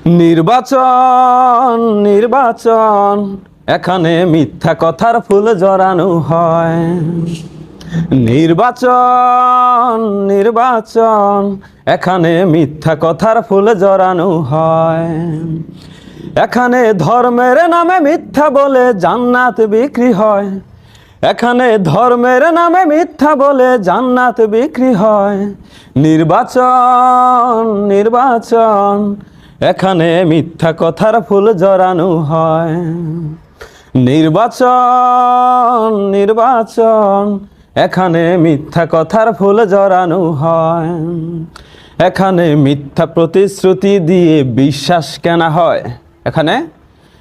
নির্বাচন নির্বাচন এখানে মিথ্যা কথার ফুল জড়ানো হয়। নির্বাচন নির্বাচন এখানে মিথ্যা কথার ফুল জড়ানো হয়। এখানে ধর্মের নামে মিথ্যা বলে জান্নাত বিক্রি হয়। এখানে ধর্মের নামে মিথ্যা বলে জান্নাত বিক্রি হয়। নির্বাচন নির্বাচন এখানে মিথ্যা কথার ফুল জড়ানো হয়। নির্বাচন নির্বাচন এখানে মিথ্যা কথার ফুল জড়ানো হয়। এখানে মিথ্যা প্রতিশ্রুতি দিয়ে বিশ্বাস কেনা হয়।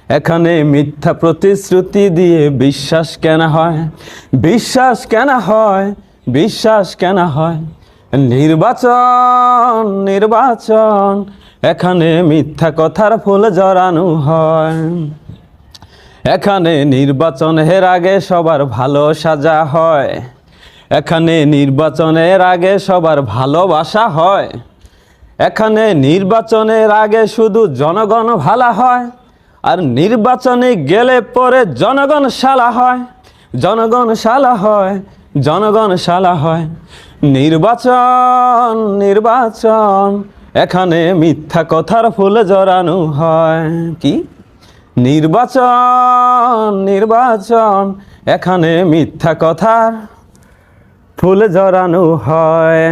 এখানে মিথ্যা প্রতিশ্রুতি দিয়ে বিশ্বাস কেনা হয়। বিশ্বাস কেনা হয়, বিশ্বাস কেনা হয়। নির্বাচন নির্বাচন এখানে মিথ্যা কথার ফুল জড়ানো হয়। এখানে নির্বাচনের আগে সবার ভালো সাজা হয়। এখানে নির্বাচনের আগে সবার ভালোবাসা হয়। এখানে নির্বাচনের আগে শুধু জনগণ ভালা হয়, আর নির্বাচনে গেলে পরে জনগণ শালা হয়। জনগণ শালা হয়, জনগণ শালা হয়। নির্বাচন নির্বাচন এখানে মিথ্যা কথার ফুল জড়ানো হয়। কি? নির্বাচন নির্বাচন এখানে মিথ্যা কথার ফুল জড়ানো হয়।